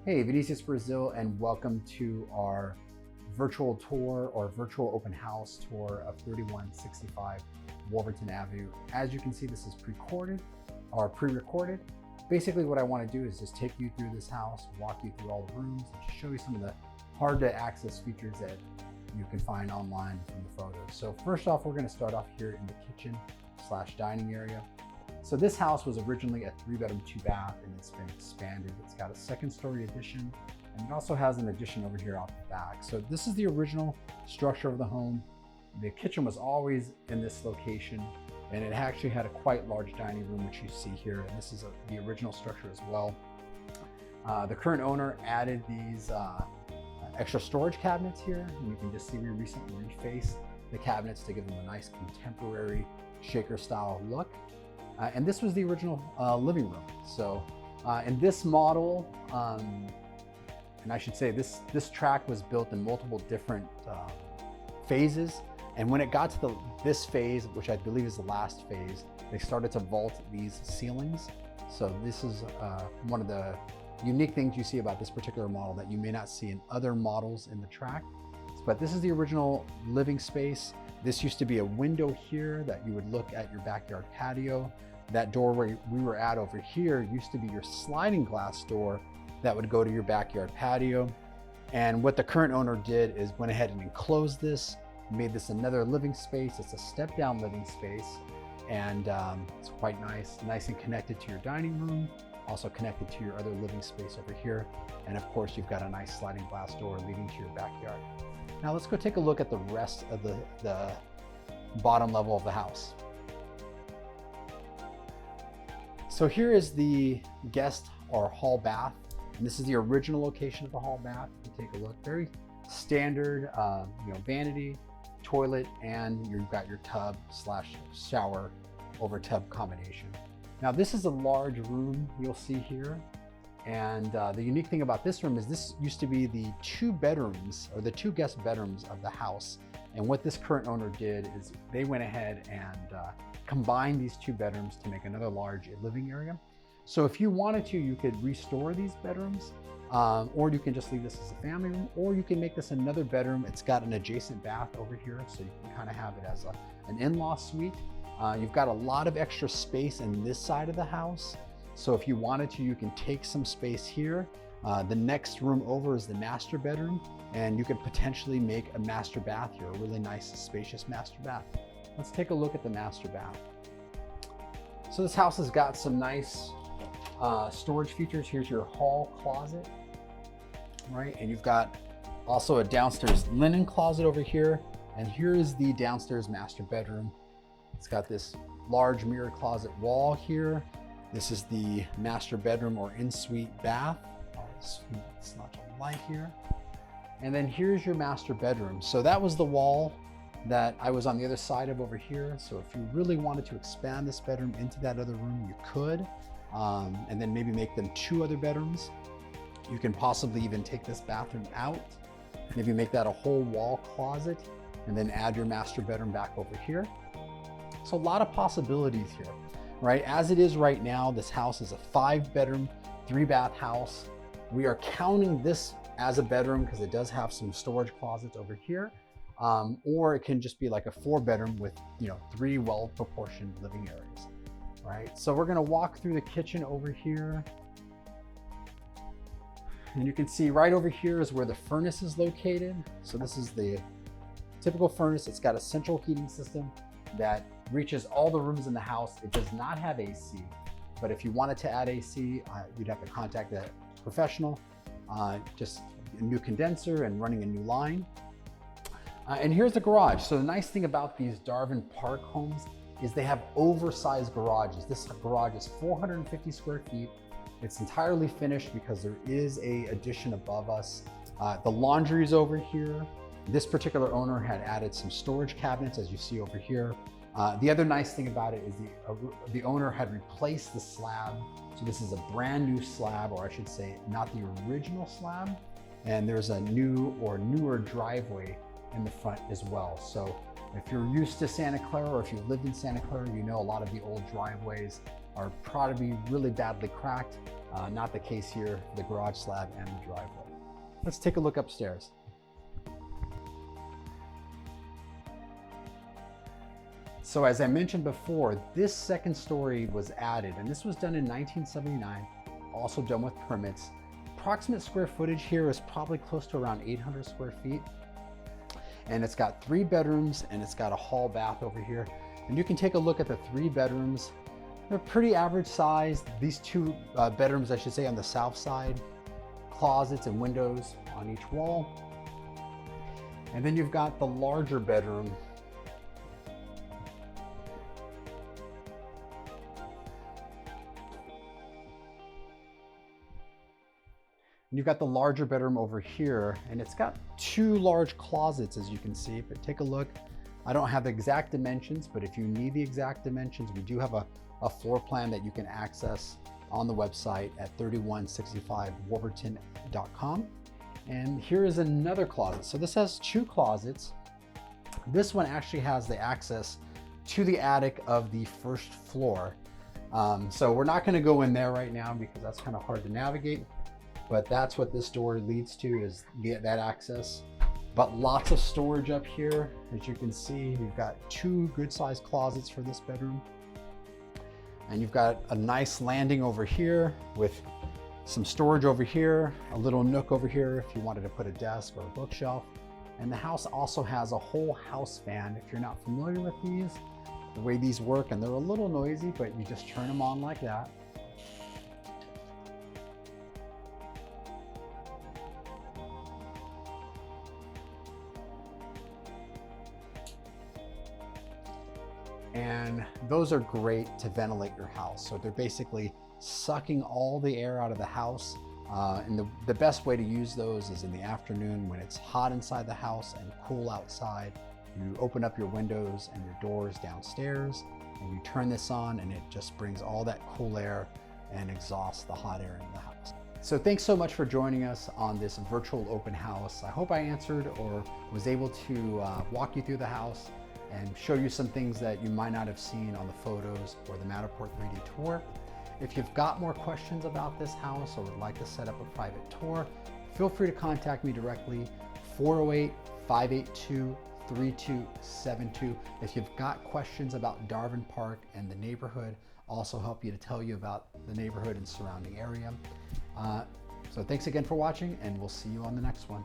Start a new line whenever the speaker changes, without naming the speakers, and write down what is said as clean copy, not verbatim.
Hey, Vinicius Brazil, and welcome to our virtual tour or virtual open house tour of 3165 Warburton Avenue. As you can see, this is pre-recorded. Basically, what I want to do is just take you through this house, walk you through all the rooms, and just show you some of the hard to access features that you can find online from the photos. So first off, we're going to start off here in the kitchen / dining area. So this house was originally a 3-bedroom, 2-bath, and it's been expanded. It's got a 2nd-story addition, and it also has an addition over here off the back. So this is the original structure of the home. The kitchen was always in this location, and it actually had a quite large dining room, which you see here. And this is the original structure as well. The current owner added these extra storage cabinets here, and you can just see we recently refaced the cabinets to give them a nice contemporary shaker style look. And this was the original living room. So in this model, and I should say this track was built in multiple different phases. And when it got to this phase, which I believe is the last phase, they started to vault these ceilings. So this is one of the unique things you see about this particular model that you may not see in other models in the track. But this is the original living space. This used to be a window here that you would look at your backyard patio. That doorway we were at over here used to be your sliding glass door that would go to your backyard patio. And what the current owner did is went ahead and enclosed this, made this another living space. It's a step down living space, and it's quite nice and connected to your dining room, also connected to your other living space over here. And of course, you've got a nice sliding glass door leading to your backyard. Now let's go take a look at the rest of the bottom level of the house. So here is the guest or hall bath, and this is the original location of the hall bath. You take a look, very standard, vanity, toilet, and you've got your tub / shower over tub combination. Now this is a large room you'll see here, and the unique thing about this room is this used to be the 2 bedrooms or the 2 guest bedrooms of the house. And what this current owner did is they went ahead and combined these 2 bedrooms to make another large living area. So if you wanted to, you could restore these bedrooms, or you can just leave this as a family room, or you can make this another bedroom. It's got an adjacent bath over here, so you can kind of have it as an in-law suite. You've got a lot of extra space in this side of the house. So if you wanted to, you can take some space here. The next room over is the master bedroom, and you could potentially make a master bath here, a really nice, spacious master bath. Let's take a look at the master bath. So this house has got some nice storage features. Here's your hall closet, right? And you've got also a downstairs linen closet over here. And here is the downstairs master bedroom. It's got this large mirror closet wall here. This is the master bedroom or in-suite bath. It's not a light here. And then here's your master bedroom. So that was the wall that I was on the other side of over here. So if you really wanted to expand this bedroom into that other room, you could, and then maybe make them 2 other bedrooms. You can possibly even take this bathroom out, maybe make that a whole wall closet, and then add your master bedroom back over here. So a lot of possibilities here, right? As it is right now, this house is a 5-bedroom, 3-bath house. We are counting this as a bedroom because it does have some storage closets over here. Or it can just be like a 4-bedroom with 3 well-proportioned living areas, right? So we're gonna walk through the kitchen over here. And you can see right over here is where the furnace is located. So this is the typical furnace. It's got a central heating system that reaches all the rooms in the house. It does not have AC, but if you wanted to add AC, you'd have to contact a professional, just a new condenser and running a new line. And here's the garage. So the nice thing about these Darwin Park homes is they have oversized garages. This garage is 450 square feet. It's entirely finished because there is a addition above us. The laundry is over here. This particular owner had added some storage cabinets, as you see over here. The other nice thing about it is the owner had replaced the slab. So this is a brand new slab, or I should say not the original slab. And there's a new or newer driveway in the front as well. So If you're used to Santa Clara, or if you've lived in Santa Clara, you know a lot of the old driveways are probably really badly cracked. Not the case here, the garage slab and the driveway. Let's take a look upstairs. So as I mentioned before, this second story was added, and this was done in 1979, also done with permits. Approximate square footage here is probably close to around 800 square feet. And it's got 3 bedrooms, and it's got a hall bath over here. And you can take a look at the 3 bedrooms. They're pretty average sized. These 2 bedrooms, I should say, on the south side, closets and windows on each wall. And then you've got the larger bedroom. And you've got the larger bedroom over here, and it's got 2 large closets, as you can see. But take a look. I don't have the exact dimensions, but if you need the exact dimensions, we do have a floor plan that you can access on the website at 3165warburton.com. And here is another closet. So this has 2 closets. This one actually has the access to the attic of the first floor. So we're not going to go in there right now because that's kind of hard to navigate. But that's what this door leads to, is that access. But lots of storage up here. As you can see, you've got 2 good sized closets for this bedroom. And you've got a nice landing over here with some storage over here, a little nook over here if you wanted to put a desk or a bookshelf. And the house also has a whole house fan. If you're not familiar with these, the way these work, and they're a little noisy, but you just turn them on like that. And those are great to ventilate your house. So they're basically sucking all the air out of the house. And the best way to use those is in the afternoon when it's hot inside the house and cool outside. You open up your windows and your doors downstairs, and you turn this on, and it just brings all that cool air and exhausts the hot air in the house. So thanks so much for joining us on this virtual open house. I hope I answered or was able to walk you through the house and show you some things that you might not have seen on the photos or the Matterport 3D tour. If you've got more questions about this house or would like to set up a private tour, feel free to contact me directly, 408-582-3272. If you've got questions about Darvin Park and the neighborhood, also help you to tell you about the neighborhood and surrounding area. So thanks again for watching, and we'll see you on the next one.